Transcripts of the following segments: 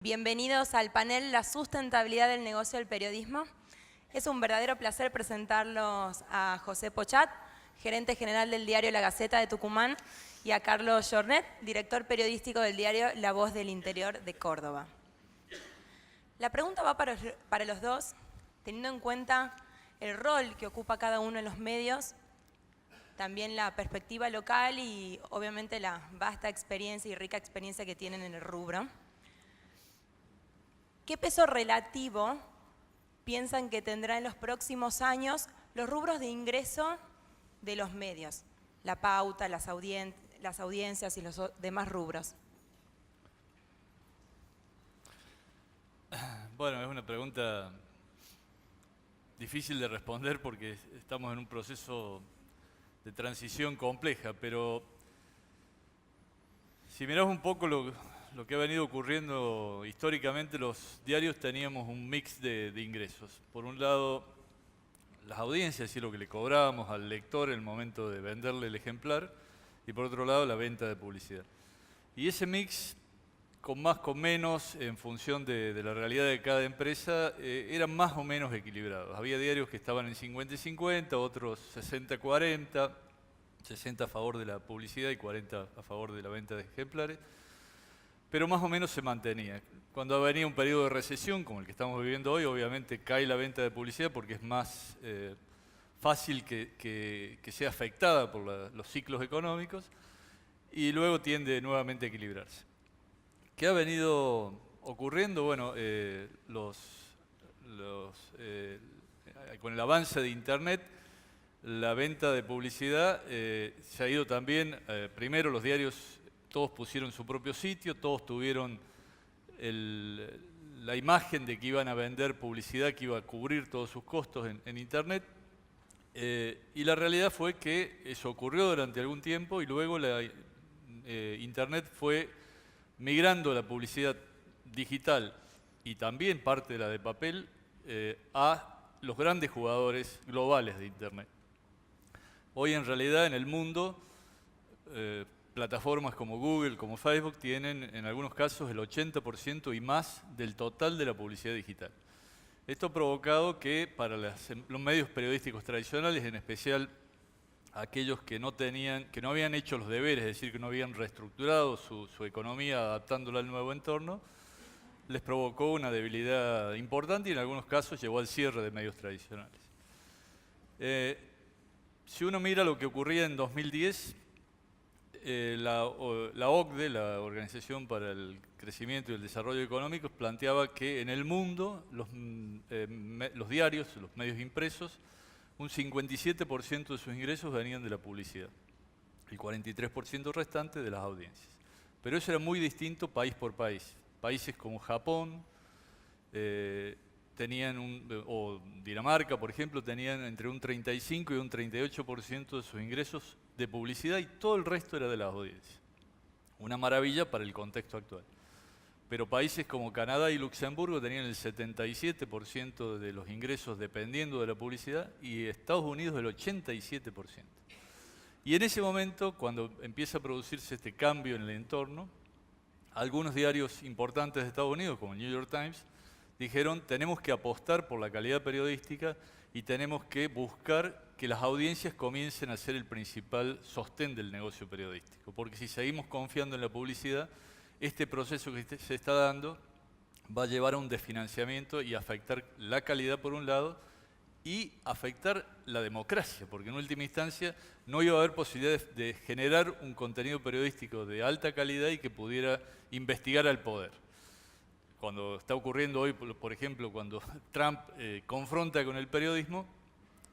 Bienvenidos al panel La sustentabilidad del negocio del periodismo. Es un verdadero placer presentarlos a José Pochat, gerente general del diario La Gaceta de Tucumán, y a Carlos Jornet, director periodístico del diario La Voz del Interior de Córdoba. La pregunta va para los dos, teniendo en cuenta el rol que ocupa cada uno en los medios, también la perspectiva local y obviamente la vasta experiencia y rica experiencia que tienen en el rubro. ¿Qué peso relativo piensan que tendrá en los próximos años los rubros de ingreso de los medios? La pauta, las audiencias y los demás rubros. Bueno, es una pregunta difícil de responder porque estamos en un proceso de transición compleja, pero si miramos un poco lo que ha venido ocurriendo históricamente, los diarios teníamos un mix de ingresos. Por un lado, las audiencias y lo que le cobrábamos al lector en el momento de venderle el ejemplar, y por otro lado, la venta de publicidad. Y ese mix, con más, con menos, en función de la realidad de cada empresa, eran más o menos equilibrados. Había diarios que estaban en 50 y 50, otros 60-40, 60 a favor de la publicidad y 40 a favor de la venta de ejemplares, pero más o menos se mantenía. Cuando venía un periodo de recesión, como el que estamos viviendo hoy, obviamente cae la venta de publicidad porque es más fácil que sea afectada por los ciclos económicos, y luego tiende nuevamente a equilibrarse. ¿Qué ha venido ocurriendo? Bueno, con el avance de Internet, la venta de publicidad se ha ido también, primero los diarios todos pusieron su propio sitio, todos tuvieron la imagen de que iban a vender publicidad que iba a cubrir todos sus costos en Internet, y la realidad fue que eso ocurrió durante algún tiempo y luego Internet fue migrando la publicidad digital y también parte de la de papel a los grandes jugadores globales de Internet. Hoy en realidad en el mundo, plataformas como Google, como Facebook, tienen en algunos casos el 80% y más del total de la publicidad digital. Esto ha provocado que para los medios periodísticos tradicionales, en especial aquellos que no habían hecho los deberes, es decir, que no habían reestructurado su economía adaptándola al nuevo entorno, les provocó una debilidad importante y en algunos casos llevó al cierre de medios tradicionales. Si uno mira lo que ocurría en 2010, la OCDE, la Organización para el Crecimiento y el Desarrollo Económico, planteaba que en el mundo los diarios, los medios impresos, un 57% de sus ingresos venían de la publicidad, el 43% restante de las audiencias. Pero eso era muy distinto país por país. Países como Japón, o Dinamarca, por ejemplo, tenían entre un 35 y un 38% de sus ingresos de publicidad y todo el resto era de las audiencias. Una maravilla para el contexto actual. Pero países como Canadá y Luxemburgo tenían el 77% de los ingresos dependiendo de la publicidad y Estados Unidos el 87%. Y en ese momento, cuando empieza a producirse este cambio en el entorno, algunos diarios importantes de Estados Unidos, como el New York Times, dijeron tenemos que apostar por la calidad periodística y tenemos que buscar que las audiencias comiencen a ser el principal sostén del negocio periodístico. Porque si seguimos confiando en la publicidad, este proceso que se está dando va a llevar a un desfinanciamiento y afectar la calidad por un lado y afectar la democracia, porque en última instancia no iba a haber posibilidad de generar un contenido periodístico de alta calidad y que pudiera investigar al poder. Cuando está ocurriendo hoy, por ejemplo, cuando Trump confronta con el periodismo,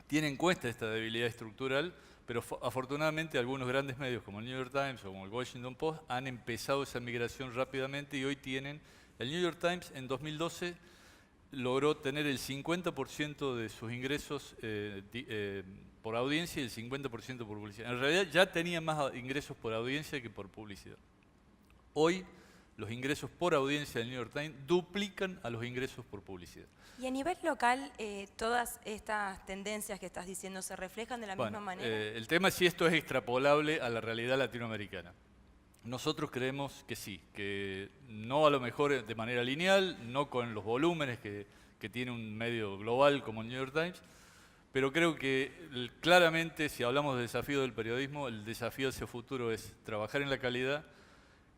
tiene en cuenta esta debilidad estructural, pero afortunadamente algunos grandes medios como el New York Times o como el Washington Post han empezado esa migración rápidamente y hoy tienen, el New York Times en 2012 logró tener el 50% de sus ingresos por audiencia y el 50% por publicidad. En realidad ya tenía más ingresos por audiencia que por publicidad. Hoy los ingresos por audiencia del New York Times duplican a los ingresos por publicidad. Y a nivel local, ¿todas estas tendencias que estás diciendo se reflejan de la misma manera? El tema es si esto es extrapolable a la realidad latinoamericana. Nosotros creemos que sí, que no a lo mejor de manera lineal, no con los volúmenes que tiene un medio global como el New York Times, pero creo que claramente, si hablamos de desafío del periodismo, el desafío hacia el futuro es trabajar en la calidad,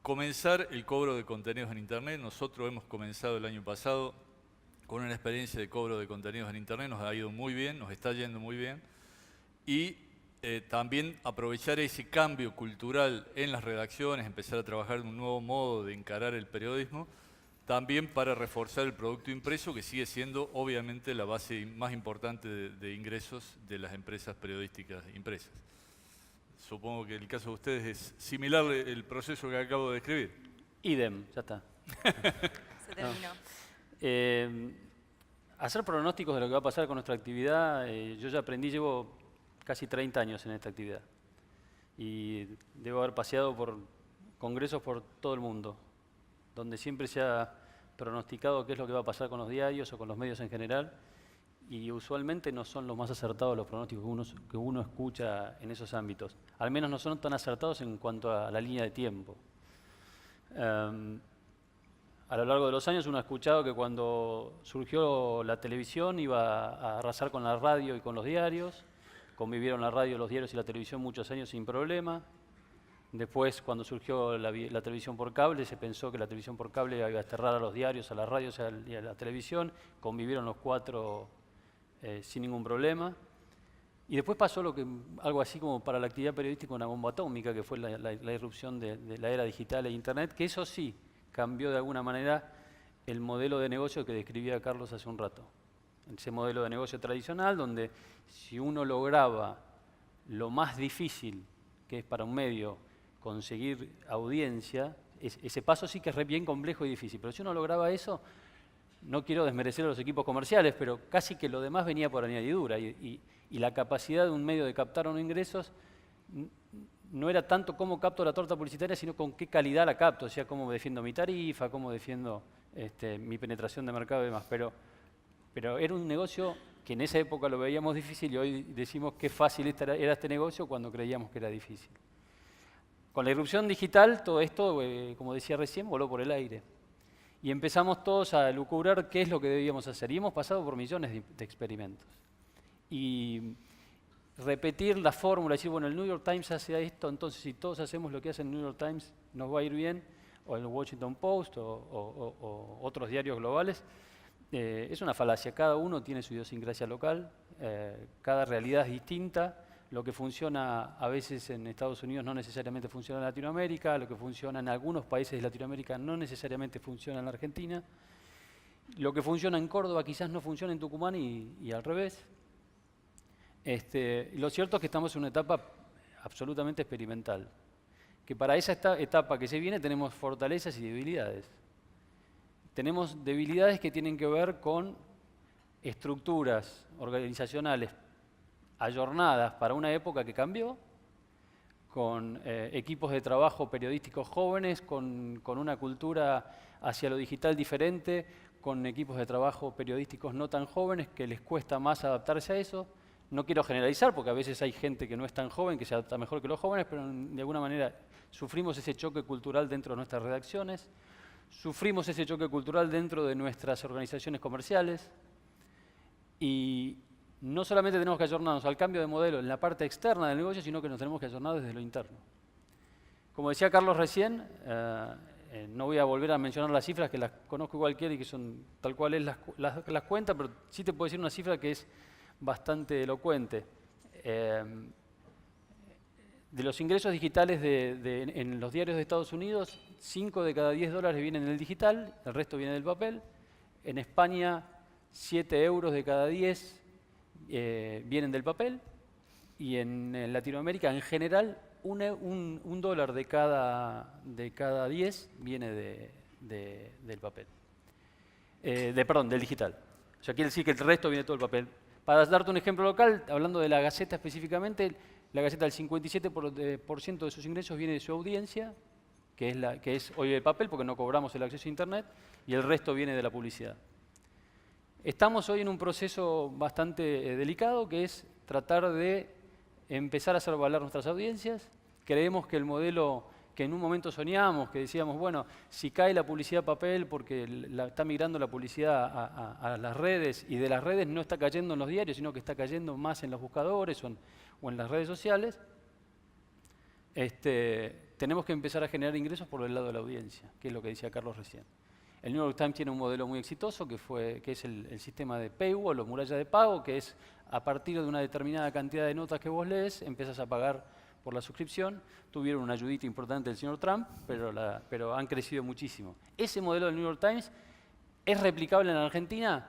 comenzar el cobro de contenidos en Internet. Nosotros hemos comenzado el año pasado con una experiencia de cobro de contenidos en Internet, nos ha ido muy bien, nos está yendo muy bien, y también aprovechar ese cambio cultural en las redacciones, empezar a trabajar de un nuevo modo de encarar el periodismo, también para reforzar el producto impreso, que sigue siendo obviamente la base más importante de ingresos de las empresas periodísticas impresas. Supongo que el caso de ustedes es similar el proceso que acabo de describir. Idem, ya está. Se terminó. Hacer pronósticos de lo que va a pasar con nuestra actividad, yo ya aprendí, llevo casi 30 años en esta actividad. Y debo haber paseado por congresos por todo el mundo, donde siempre se ha pronosticado qué es lo que va a pasar con los diarios o con los medios en general, y usualmente no son los más acertados los pronósticos que uno escucha en esos ámbitos. Al menos no son tan acertados en cuanto a la línea de tiempo. A lo largo de los años uno ha escuchado que cuando surgió la televisión iba a arrasar con la radio y con los diarios. Convivieron la radio, los diarios y la televisión muchos años sin problema. Después, cuando surgió la televisión por cable, se pensó que la televisión por cable iba a desterrar a los diarios, a las radios y a la televisión. Convivieron los cuatro sin ningún problema. Y después pasó algo así como para la actividad periodística una bomba atómica, que fue la irrupción de la era digital e Internet, que eso sí cambió de alguna manera el modelo de negocio que describía Carlos hace un rato. Ese modelo de negocio tradicional donde si uno lograba lo más difícil que es para un medio conseguir audiencia, ese paso sí que es bien complejo y difícil, pero si uno lograba eso, no quiero desmerecer a los equipos comerciales, pero casi que lo demás venía por añadidura y la capacidad de un medio de captar unos ingresos no era tanto cómo capto la torta publicitaria, sino con qué calidad la capto, o sea, cómo defiendo mi tarifa, cómo defiendo mi penetración de mercado y demás. Pero era un negocio que en esa época lo veíamos difícil y hoy decimos qué fácil era este negocio cuando creíamos que era difícil. Con la irrupción digital, todo esto, como decía recién, voló por el aire. Y empezamos todos a lucubrar qué es lo que debíamos hacer. Y hemos pasado por millones de experimentos. Y repetir la fórmula, decir, bueno, el New York Times hace esto, entonces si todos hacemos lo que hace el New York Times, nos va a ir bien, o el Washington Post, o otros diarios globales, es una falacia. Cada uno tiene su idiosincrasia local, cada realidad es distinta. Lo que funciona a veces en Estados Unidos no necesariamente funciona en Latinoamérica, lo que funciona en algunos países de Latinoamérica no necesariamente funciona en la Argentina. Lo que funciona en Córdoba quizás no funciona en Tucumán y al revés. Lo cierto es que estamos en una etapa absolutamente experimental, que para esa etapa que se viene tenemos fortalezas y debilidades. Tenemos debilidades que tienen que ver con estructuras organizacionales ayornadas para una época que cambió, con equipos de trabajo periodísticos jóvenes, con una cultura hacia lo digital diferente, con equipos de trabajo periodísticos no tan jóvenes que les cuesta más adaptarse a eso. No quiero generalizar porque a veces hay gente que no es tan joven, que se adapta mejor que los jóvenes, pero de alguna manera sufrimos ese choque cultural dentro de nuestras redacciones, sufrimos ese choque cultural dentro de nuestras organizaciones comerciales y no solamente tenemos que ayornarnos al cambio de modelo en la parte externa del negocio, sino que nos tenemos que ayornar desde lo interno. Como decía Carlos recién, no voy a volver a mencionar las cifras, que las conozco igual que él y que son tal cual él las cuenta, pero sí te puedo decir una cifra que es bastante elocuente. De los ingresos digitales en los diarios de Estados Unidos, 5 de cada 10 dólares vienen del digital, el resto viene del papel. En España, 7 euros de cada 10 vienen del papel. Y en Latinoamérica, en general, un dólar de cada 10 viene del papel. Perdón, del digital. O sea, quiere decir que el resto viene todo el papel. Para darte un ejemplo local, hablando de la Gaceta específicamente, la Gaceta, el 57% de sus ingresos viene de su audiencia, que es hoy el papel, porque no cobramos el acceso a Internet, y el resto viene de la publicidad. Estamos hoy en un proceso bastante delicado, que es tratar de empezar a hacer valer nuestras audiencias. Creemos que el modelo que en un momento soñamos, que decíamos, bueno, si cae la publicidad papel porque está migrando la publicidad a las redes, y de las redes no está cayendo en los diarios, sino que está cayendo más en los buscadores o en las redes sociales, tenemos que empezar a generar ingresos por el lado de la audiencia, que es lo que decía Carlos recién. El New York Times tiene un modelo muy exitoso que es el sistema de paywall o muralla de pago, que es a partir de una determinada cantidad de notas que vos lees, empiezas a pagar por la suscripción. Tuvieron una ayudita importante del señor Trump, pero han crecido muchísimo. Ese modelo del New York Times es replicable en la Argentina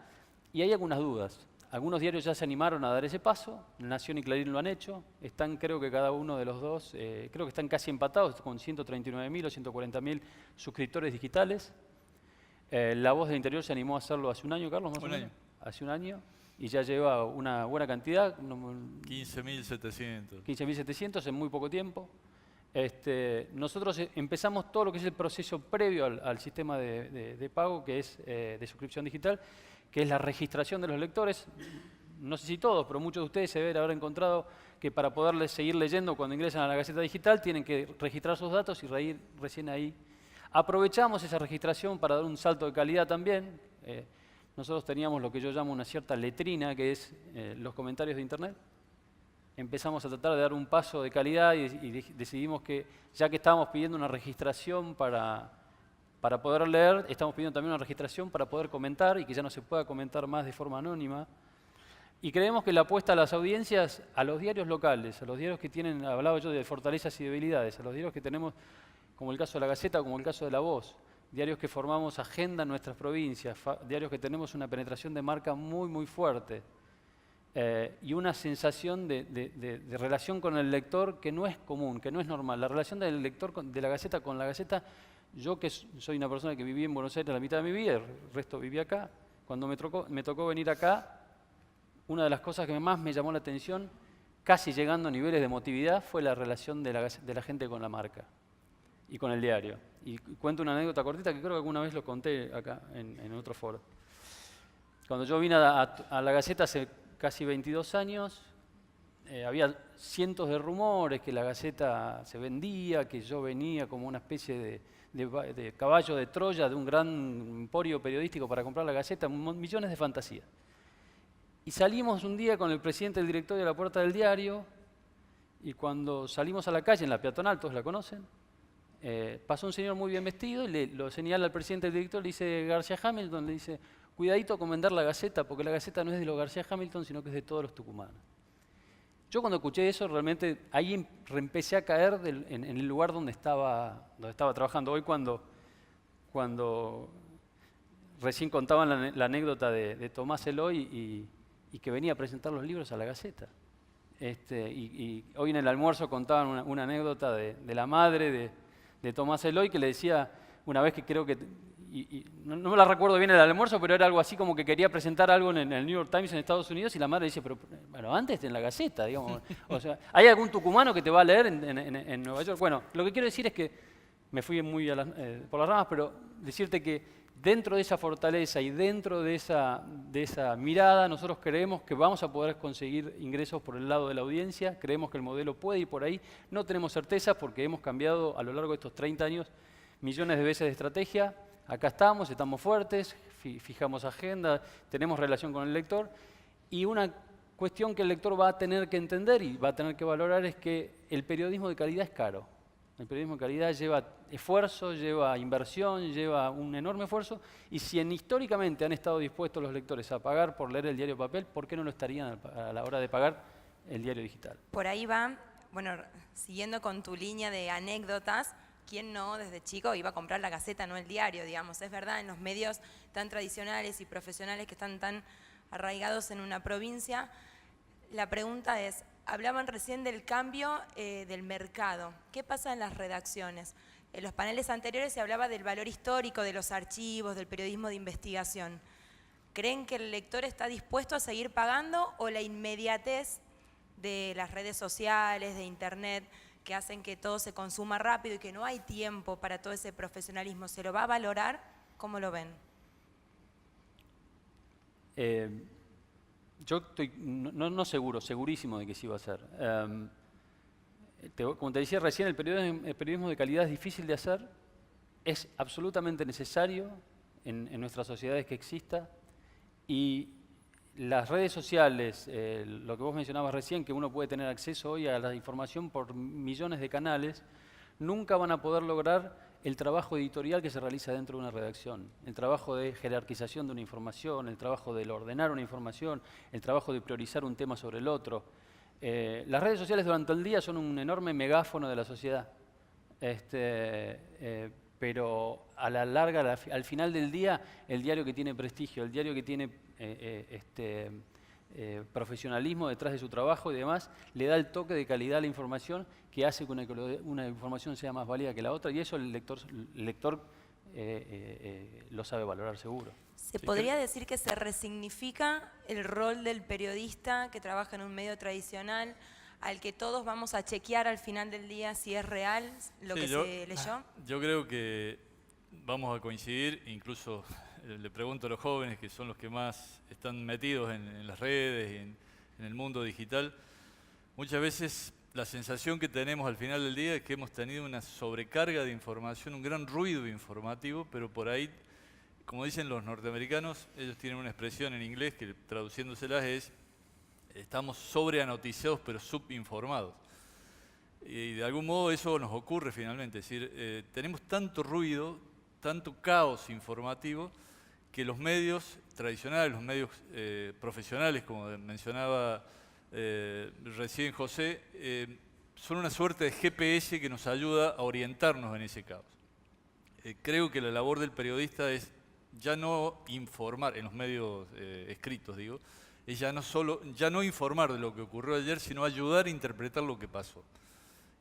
y hay algunas dudas. Algunos diarios ya se animaron a dar ese paso, Nación y Clarín lo han hecho, están creo que cada uno de los dos, creo que están casi empatados con 139.000 o 140.000 suscriptores digitales. La Voz del Interior se animó a hacerlo hace un año, Carlos, más o menos. Hace un año, y ya lleva una buena cantidad. 15.700. 15.700 en muy poco tiempo. Nosotros empezamos todo lo que es el proceso previo al sistema de pago, que es de suscripción digital, que es la registración de los lectores. No sé si todos, pero muchos de ustedes se deben haber encontrado que para poderles seguir leyendo cuando ingresan a la Gaceta Digital tienen que registrar sus datos y recién ahí. Aprovechamos esa registración para dar un salto de calidad también. Nosotros teníamos lo que yo llamo una cierta letrina, que es los comentarios de Internet. Empezamos a tratar de dar un paso de calidad y decidimos que, ya que estábamos pidiendo una registración para poder leer, estamos pidiendo también una registración para poder comentar y que ya no se pueda comentar más de forma anónima. Y creemos que la apuesta a las audiencias, a los diarios locales, a los diarios que tienen, hablaba yo de fortalezas y debilidades, a los diarios que tenemos, como el caso de La Gaceta, como el caso de La Voz, diarios que formamos agenda en nuestras provincias, diarios que tenemos una penetración de marca muy, muy fuerte, y una sensación de relación con el lector que no es común, que no es normal. La relación del lector de La Gaceta con La Gaceta, yo que soy una persona que viví en Buenos Aires la mitad de mi vida, el resto viví acá, cuando me tocó venir acá, una de las cosas que más me llamó la atención, casi llegando a niveles de emotividad, fue la relación de la gente con la marca y con el diario. Y cuento una anécdota cortita que creo que alguna vez lo conté acá en otro foro. Cuando yo vine a La Gaceta hace casi 22 años, había cientos de rumores que La Gaceta se vendía, que yo venía como una especie de caballo de Troya de un gran emporio periodístico para comprar La Gaceta, millones de fantasías. Y salimos un día con el presidente del directorio a la puerta del diario, y cuando salimos a la calle, en la peatonal, todos la conocen, pasó un señor muy bien vestido y lo señala al presidente del directorio, le dice García Hamilton, le dice, cuidadito con vender La Gaceta, porque La Gaceta no es de los García Hamilton, sino que es de todos los tucumanos. Yo cuando escuché eso, realmente ahí empecé a caer en el lugar donde estaba trabajando. Hoy cuando recién contaban la anécdota de Tomás Eloy y que venía a presentar los libros a La Gaceta. Y hoy en el almuerzo contaban una anécdota de la madre de Tomás Eloy, que le decía una vez que creo que, no me la recuerdo bien el almuerzo, pero era algo así como que quería presentar algo en el New York Times en Estados Unidos, y la madre dice, pero bueno, antes en La Gaceta, digamos. O sea, ¿hay algún tucumano que te va a leer en Nueva York? Bueno, lo que quiero decir es que, me fui muy por las ramas, pero decirte que dentro de esa fortaleza y dentro de esa mirada, nosotros creemos que vamos a poder conseguir ingresos por el lado de la audiencia, creemos que el modelo puede ir por ahí, no tenemos certeza porque hemos cambiado a lo largo de estos 30 años millones de veces de estrategia. Acá estamos fuertes, fijamos agenda, tenemos relación con el lector, y una cuestión que el lector va a tener que entender y va a tener que valorar es que el periodismo de calidad es caro. El periodismo de calidad lleva esfuerzo, lleva inversión, lleva un enorme esfuerzo, y si históricamente han estado dispuestos los lectores a pagar por leer el diario papel, ¿por qué no lo estarían a la hora de pagar el diario digital? Por ahí va, bueno, siguiendo con tu línea de anécdotas, ¿quién no desde chico iba a comprar La Gaceta, no el diario, digamos? Es verdad, en los medios tan tradicionales y profesionales que están tan arraigados en una provincia, la pregunta es, hablaban recién del cambio del mercado. ¿Qué pasa en las redacciones? En los paneles anteriores se hablaba del valor histórico de los archivos, del periodismo de investigación. ¿Creen que el lector está dispuesto a seguir pagando o la inmediatez de las redes sociales, de Internet, que hacen que todo se consuma rápido y que no hay tiempo para todo ese profesionalismo, se lo va a valorar? ¿Cómo lo ven? Yo estoy no seguro, segurísimo de que sí va a ser. como te decía recién, el periodismo de calidad es difícil de hacer, es absolutamente necesario en nuestras sociedades que exista, y las redes sociales, lo que vos mencionabas recién, que uno puede tener acceso hoy a la información por millones de canales, nunca van a poder lograr el trabajo editorial que se realiza dentro de una redacción, el trabajo de jerarquización de una información, el trabajo de ordenar una información, el trabajo de priorizar un tema sobre el otro. Las redes sociales durante el día son un enorme megáfono de la sociedad, pero a la larga, al final del día, el diario que tiene prestigio, el diario que tiene profesionalismo detrás de su trabajo y demás, le da el toque de calidad a la información que hace que una información sea más válida que la otra, y eso el lector lo sabe valorar seguro. ¿Se podría decir que se resignifica el rol del periodista que trabaja en un medio tradicional, al que todos vamos a chequear al final del día si es real lo que se leyó? Yo creo que vamos a coincidir, incluso le pregunto a los jóvenes, que son los que más están metidos en las redes y en el mundo digital, muchas veces la sensación que tenemos al final del día es que hemos tenido una sobrecarga de información, un gran ruido informativo, pero por ahí, como dicen los norteamericanos, ellos tienen una expresión en inglés que traduciéndoselas es: estamos sobreanoticiados pero subinformados. Y de algún modo eso nos ocurre finalmente, es decir, tenemos tanto ruido, tanto caos informativo, que los medios tradicionales, los medios profesionales, como mencionaba recién José, son una suerte de GPS que nos ayuda a orientarnos en ese caos. Creo que la labor del periodista es ya no informar, en los medios escritos digo, es ya no informar de lo que ocurrió ayer, sino ayudar a interpretar lo que pasó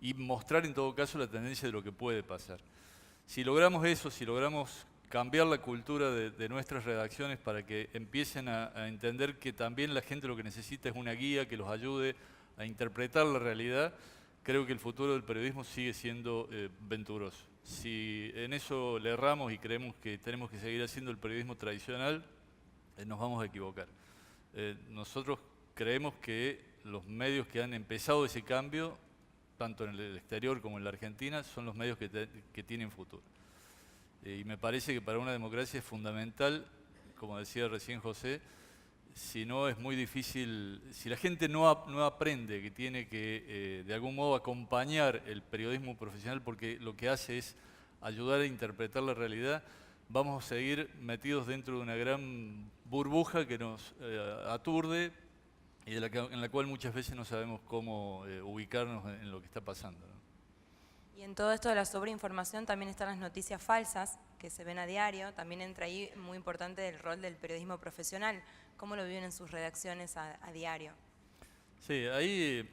y mostrar en todo caso la tendencia de lo que puede pasar. Si logramos eso, si logramos cambiar la cultura de nuestras redacciones para que empiecen a entender que también la gente lo que necesita es una guía que los ayude a interpretar la realidad, creo que el futuro del periodismo sigue siendo venturoso. Si en eso le erramos y creemos que tenemos que seguir haciendo el periodismo tradicional, nos vamos a equivocar. Nosotros creemos que los medios que han empezado ese cambio, tanto en el exterior como en la Argentina, son los medios que tienen futuro. Y me parece que para una democracia es fundamental, como decía recién José, si no es muy difícil, si la gente no aprende que tiene que de algún modo acompañar el periodismo profesional porque lo que hace es ayudar a interpretar la realidad, vamos a seguir metidos dentro de una gran burbuja que nos aturde y en la cual muchas veces no sabemos cómo ubicarnos en lo que está pasando, ¿no? Y en todo esto de la sobreinformación también están las noticias falsas que se ven a diario. También entra ahí muy importante el rol del periodismo profesional. ¿Cómo lo viven en sus redacciones a diario? Sí, ahí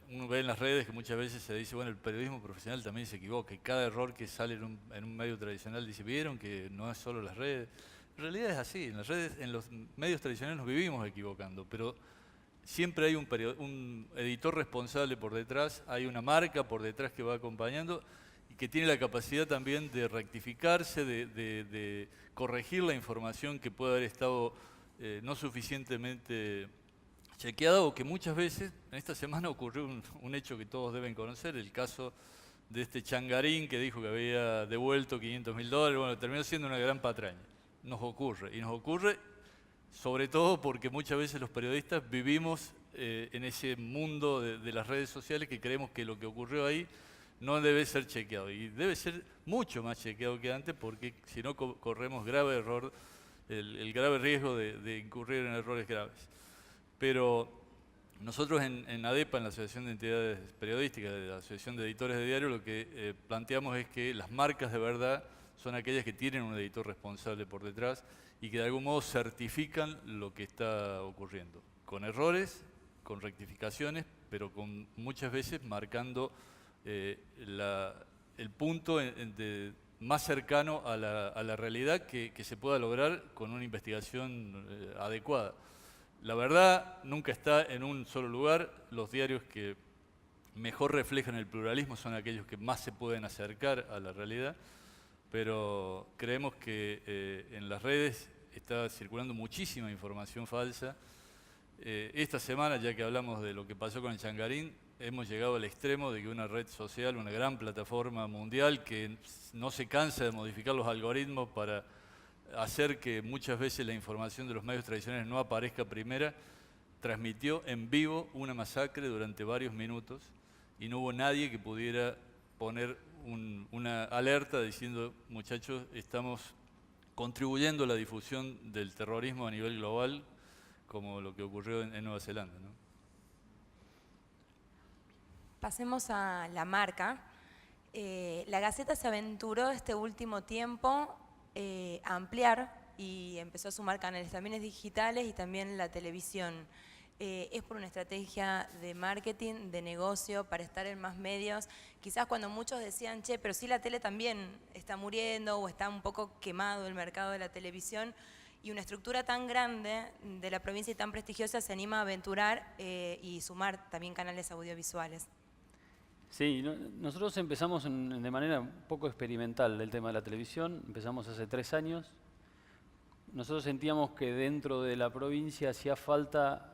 uno ve en las redes que muchas veces se dice, bueno, el periodismo profesional también se equivoca. Y cada error que sale en un medio tradicional dice, ¿vieron que no es solo las redes? En realidad es así, en las redes, en los medios tradicionales nos vivimos equivocando, pero siempre hay un editor responsable por detrás, hay una marca por detrás que va acompañando y que tiene la capacidad también de rectificarse, de corregir la información que puede haber estado no suficientemente chequeada o que muchas veces, en esta semana ocurrió un hecho que todos deben conocer, el caso de este changarín que dijo que había devuelto $500.000, bueno, terminó siendo una gran patraña. Nos ocurre sobre todo porque muchas veces los periodistas vivimos en ese mundo de las redes sociales que creemos que lo que ocurrió ahí no debe ser chequeado. Y debe ser mucho más chequeado que antes porque si no corremos grave error, el grave riesgo de incurrir en errores graves. Pero nosotros en ADEPA, en la Asociación de Entidades Periodísticas, de la Asociación de Editores de Diario, lo que planteamos es que las marcas de verdad son aquellas que tienen un editor responsable por detrás y que de algún modo certifican lo que está ocurriendo, con errores, con rectificaciones, pero con muchas veces marcando el punto más cercano a la realidad que se pueda lograr con una investigación adecuada. La verdad nunca está en un solo lugar, los diarios que mejor reflejan el pluralismo son aquellos que más se pueden acercar a la realidad, pero creemos que en las redes está circulando muchísima información falsa. Esta semana, ya que hablamos de lo que pasó con el changarín, hemos llegado al extremo de que una red social, una gran plataforma mundial que no se cansa de modificar los algoritmos para hacer que muchas veces la información de los medios tradicionales no aparezca primera, transmitió en vivo una masacre durante varios minutos y no hubo nadie que pudiera poner una alerta diciendo, muchachos, estamos contribuyendo a la difusión del terrorismo a nivel global, como lo que ocurrió en Nueva Zelanda, ¿no? Pasemos a la marca. La Gaceta se aventuró este último tiempo a ampliar y empezó a sumar canales también digitales y también la televisión. Es por una estrategia de marketing, de negocio, para estar en más medios. Quizás cuando muchos decían, che, pero sí la tele también está muriendo o está un poco quemado el mercado de la televisión, y una estructura tan grande de la provincia y tan prestigiosa se anima a aventurar y sumar también canales audiovisuales. Sí, nosotros empezamos de manera un poco experimental el tema de la televisión, empezamos hace 3 años. Nosotros sentíamos que dentro de la provincia hacía falta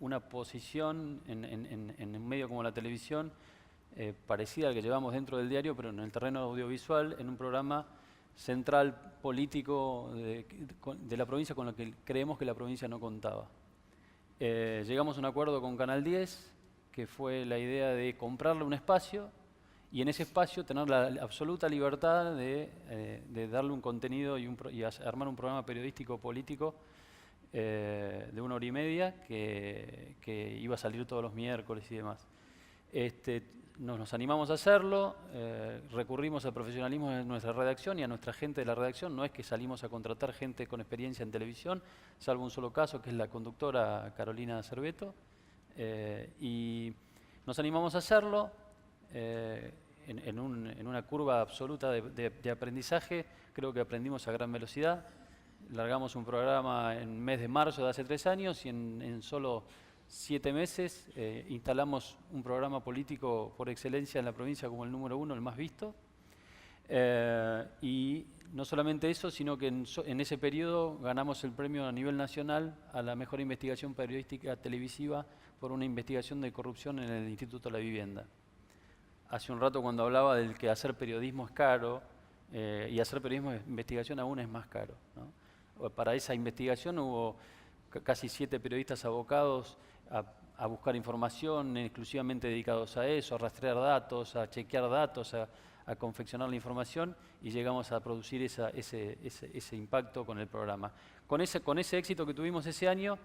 una posición en un medio como la televisión, parecida al que llevamos dentro del diario, pero en el terreno audiovisual, en un programa central político de la provincia con lo que creemos que la provincia no contaba. Llegamos a un acuerdo con Canal 10, que fue la idea de comprarle un espacio y en ese espacio tener la absoluta libertad de darle un contenido y armar un programa periodístico político de 1 hora y media que iba a salir todos los miércoles y demás. Nos animamos a hacerlo, recurrimos al profesionalismo de nuestra redacción y a nuestra gente de la redacción. No es que salimos a contratar gente con experiencia en televisión, salvo un solo caso, que es la conductora Carolina Cerveto. Y nos animamos a hacerlo en una curva absoluta de aprendizaje. Creo que aprendimos a gran velocidad. Largamos un programa en mes de marzo de hace 3 años y en solo 7 meses instalamos un programa político por excelencia en la provincia como el número 1, el más visto. Y no solamente eso, sino que en ese periodo ganamos el premio a nivel nacional a la mejor investigación periodística televisiva por una investigación de corrupción en el Instituto de la Vivienda. Hace un rato cuando hablaba del que hacer periodismo es caro, y hacer periodismo de investigación aún es más caro, ¿no? Para esa investigación hubo casi 7 periodistas abocados a buscar información exclusivamente dedicados a eso, a rastrear datos, a chequear datos, a confeccionar la información, y llegamos a producir ese impacto con el programa. Con ese éxito que tuvimos ese año,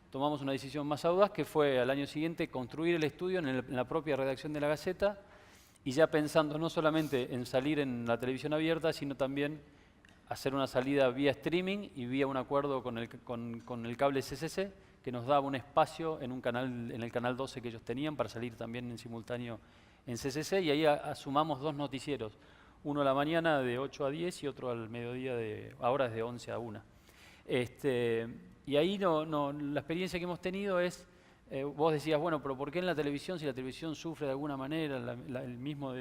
tomamos una decisión más audaz, que fue al año siguiente construir el estudio en la propia redacción de La Gaceta, y ya pensando no solamente en salir en la televisión abierta, sino también hacer una salida vía streaming y vía un acuerdo con el cable CCC, que nos daba un espacio en el canal 12 que ellos tenían para salir también en simultáneo en CCC, y ahí sumamos 2 noticieros, uno a la mañana de 8 a 10 y otro al mediodía ahora es de 11 a 1. Y ahí la experiencia que hemos tenido es, vos decías, bueno, pero ¿por qué en la televisión, si la televisión sufre de alguna manera el mismo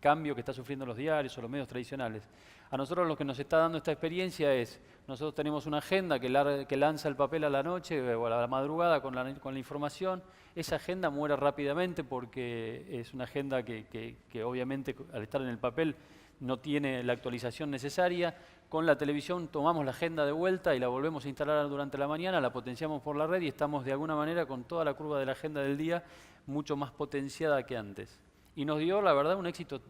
cambio que está sufriendo los diarios o los medios tradicionales? A nosotros lo que nos está dando esta experiencia es, nosotros tenemos una agenda que lanza el papel a la noche o a la madrugada con la información. Esa agenda muere rápidamente porque es una agenda que obviamente al estar en el papel no tiene la actualización necesaria. Con la televisión tomamos la agenda de vuelta y la volvemos a instalar durante la mañana, la potenciamos por la red y estamos de alguna manera con toda la curva de la agenda del día mucho más potenciada que antes. Y nos dio, la verdad, un éxito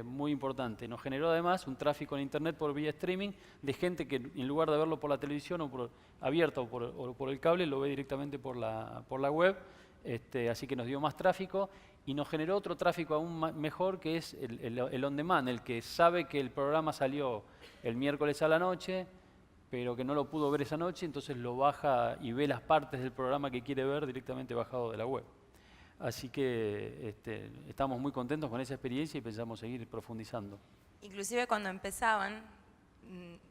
muy importante. Nos generó además un tráfico en internet por vía streaming de gente que en lugar de verlo por la televisión o abierta o por el cable, lo ve directamente por la web. Así que nos dio más tráfico y nos generó otro tráfico aún mejor, que es el on demand, el que sabe que el programa salió el miércoles a la noche, pero que no lo pudo ver esa noche, entonces lo baja y ve las partes del programa que quiere ver directamente bajado de la web. Así que estamos muy contentos con esa experiencia y pensamos seguir profundizando. Inclusive cuando empezaban,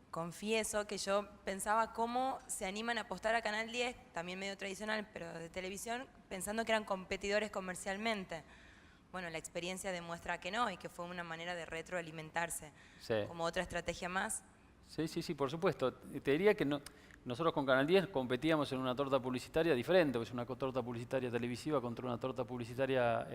confieso que yo pensaba cómo se animan a apostar a Canal 10, también medio tradicional, pero de televisión, pensando que eran competidores comercialmente. Bueno, la experiencia demuestra que no y que fue una manera de retroalimentarse, Sí. como otra estrategia más. Sí, por supuesto. Te diría que no nosotros con Canal 10 competíamos en una torta publicitaria diferente, que es una torta publicitaria televisiva contra una torta publicitaria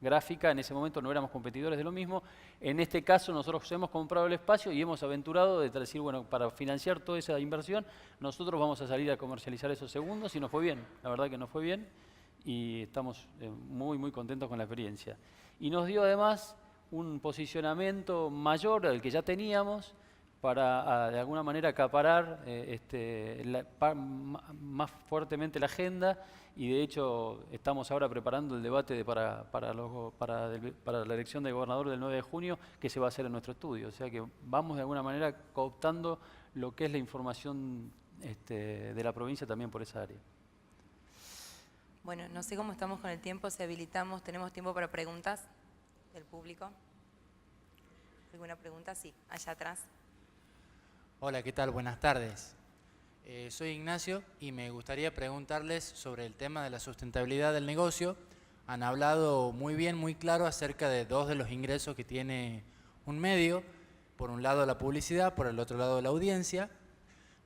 gráfica. En ese momento no éramos competidores de lo mismo. En este caso nosotros hemos comprado el espacio y hemos aventurado de decir, bueno, para financiar toda esa inversión, nosotros vamos a salir a comercializar esos segundos y nos fue bien. La verdad que nos fue bien y estamos muy, muy contentos con la experiencia. Y nos dio además un posicionamiento mayor del que ya teníamos, para de alguna manera acaparar más fuertemente la agenda, y de hecho estamos ahora preparando el debate para la elección de gobernador del 9 de junio, que se va a hacer en nuestro estudio. O sea que vamos de alguna manera cooptando lo que es la información de la provincia también por esa área. Bueno, no sé cómo estamos con el tiempo, si habilitamos, tenemos tiempo para preguntas del público. ¿Alguna pregunta? Sí, allá atrás. Hola, ¿qué tal? Buenas tardes. Soy Ignacio y me gustaría preguntarles sobre el tema de la sustentabilidad del negocio. Han hablado muy bien, muy claro acerca de dos de los ingresos que tiene un medio. Por un lado la publicidad, por el otro lado la audiencia.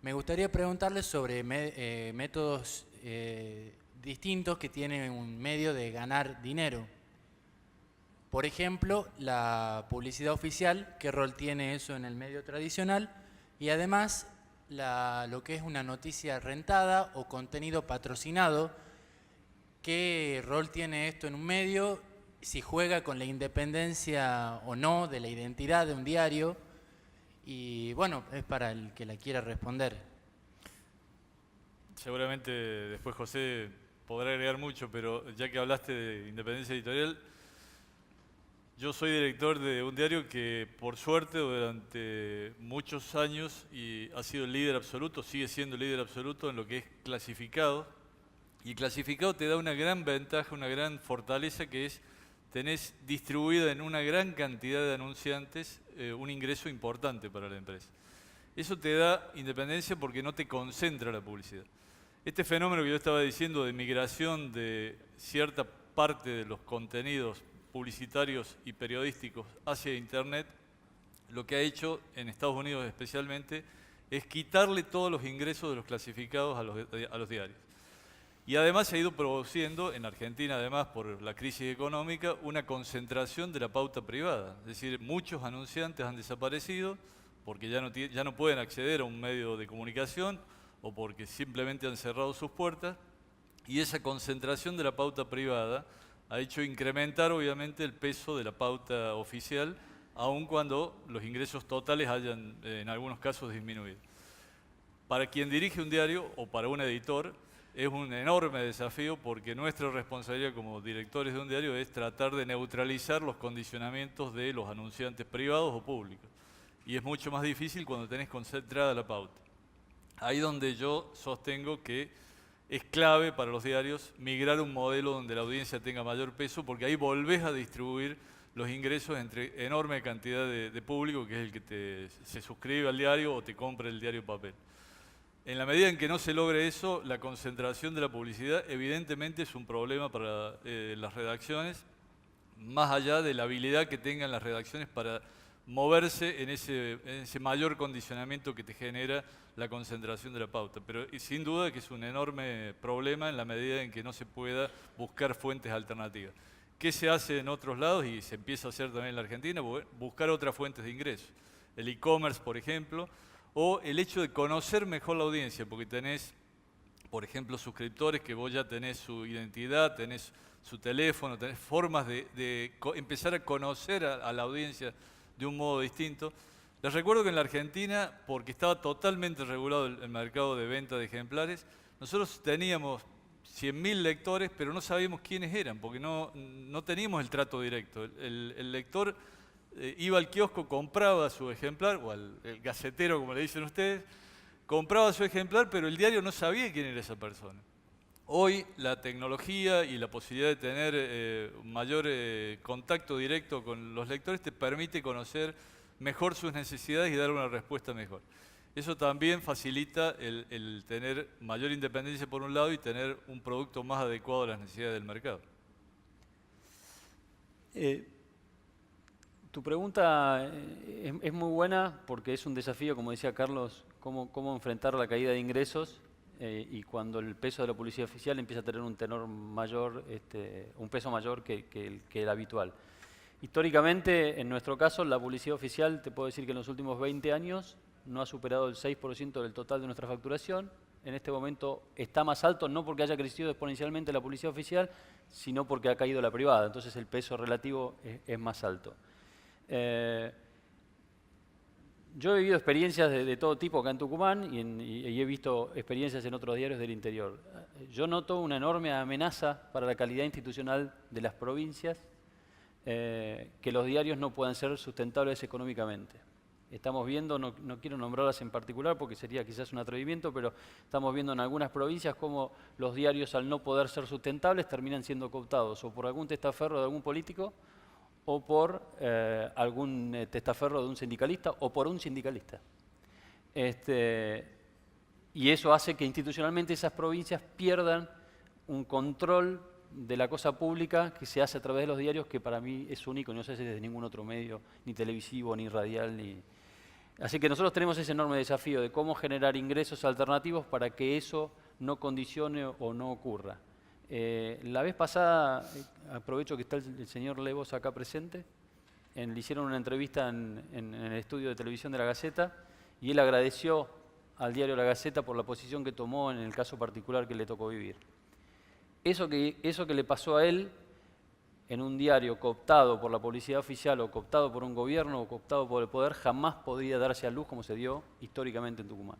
Me gustaría preguntarles sobre métodos distintos que tiene un medio de ganar dinero. Por ejemplo, la publicidad oficial, ¿qué rol tiene eso en el medio tradicional? Y además, lo que es una noticia rentada o contenido patrocinado, ¿qué rol tiene esto en un medio? Si juega con la independencia o no de la identidad de un diario. Y bueno, es para el que la quiera responder. Seguramente después José podrá agregar mucho, pero ya que hablaste de independencia editorial, yo soy director de un diario que, por suerte, durante muchos años ha sido el líder absoluto, sigue siendo el líder absoluto en lo que es clasificado. Y clasificado te da una gran ventaja, una gran fortaleza, que es tenés distribuida en una gran cantidad de anunciantes un ingreso importante para la empresa. Eso te da independencia porque no te concentra la publicidad. Este fenómeno que yo estaba diciendo de migración de cierta parte de los contenidos publicitarios y periodísticos hacia Internet, lo que ha hecho en Estados Unidos especialmente es quitarle todos los ingresos de los clasificados a los diarios. Y además se ha ido produciendo en Argentina, además por la crisis económica, una concentración de la pauta privada. Es decir, muchos anunciantes han desaparecido porque ya no pueden acceder a un medio de comunicación o porque simplemente han cerrado sus puertas, y esa concentración de la pauta privada ha hecho incrementar obviamente el peso de la pauta oficial, aun cuando los ingresos totales hayan en algunos casos disminuido. Para quien dirige un diario o para un editor es un enorme desafío, porque nuestra responsabilidad como directores de un diario es tratar de neutralizar los condicionamientos de los anunciantes privados o públicos. Y es mucho más difícil cuando tenés concentrada la pauta. Ahí donde yo sostengo que es clave para los diarios migrar a un modelo donde la audiencia tenga mayor peso, porque ahí volvés a distribuir los ingresos entre enorme cantidad de público, que es el que se suscribe al diario o te compra el diario papel. En la medida en que no se logre eso, la concentración de la publicidad evidentemente es un problema para las redacciones, más allá de la habilidad que tengan las redacciones para moverse en ese mayor condicionamiento que te genera la concentración de la pauta. Pero sin duda que es un enorme problema en la medida en que no se pueda buscar fuentes alternativas. ¿Qué se hace en otros lados y se empieza a hacer también en la Argentina? Buscar otras fuentes de ingresos. El e-commerce, por ejemplo, o el hecho de conocer mejor la audiencia, porque tenés, por ejemplo, suscriptores que vos ya tenés su identidad, tenés su teléfono, tenés formas de empezar a conocer a la audiencia de un modo distinto. Les recuerdo que en la Argentina, porque estaba totalmente regulado el mercado de venta de ejemplares, nosotros teníamos 100.000 lectores, pero no sabíamos quiénes eran, porque no teníamos el trato directo. El lector iba al kiosco, compraba su ejemplar, o el gacetero, como le dicen ustedes, compraba su ejemplar, pero el diario no sabía quién era esa persona. Hoy la tecnología y la posibilidad de tener mayor contacto directo con los lectores te permite conocer mejor sus necesidades y dar una respuesta mejor. Eso también facilita el tener mayor independencia por un lado y tener un producto más adecuado a las necesidades del mercado. Tu pregunta es muy buena porque es un desafío, como decía Carlos, cómo enfrentar la caída de ingresos y cuando el peso de la policía oficial empieza a tener un tenor mayor, un peso mayor que el habitual. Históricamente, en nuestro caso, la policía oficial, te puedo decir que en los últimos 20 años no ha superado el 6% del total de nuestra facturación. En este momento está más alto, no porque haya crecido exponencialmente la policía oficial, sino porque ha caído la privada. Entonces el peso relativo es más alto. Yo he vivido experiencias de todo tipo acá en Tucumán y he visto experiencias en otros diarios del interior. Yo noto una enorme amenaza para la calidad institucional de las provincias, que los diarios no puedan ser sustentables económicamente. Estamos viendo, no quiero nombrarlas en particular porque sería quizás un atrevimiento, pero estamos viendo en algunas provincias cómo los diarios, al no poder ser sustentables, terminan siendo cooptados o por algún testaferro de algún político o por algún testaferro de un sindicalista o por un sindicalista. Y eso hace que institucionalmente esas provincias pierdan un control de la cosa pública que se hace a través de los diarios, que para mí es único, no se hace desde ningún otro medio, ni televisivo, ni radial, ni... Así que nosotros tenemos ese enorme desafío de cómo generar ingresos alternativos para que eso no condicione o no ocurra. La vez pasada, aprovecho que está el señor Levos acá presente, le hicieron una entrevista en el estudio de televisión de La Gaceta y él agradeció al diario La Gaceta por la posición que tomó en el caso particular que le tocó vivir. Eso que le pasó a él en un diario cooptado por la policía oficial o cooptado por un gobierno o cooptado por el poder jamás podría darse a luz como se dio históricamente en Tucumán.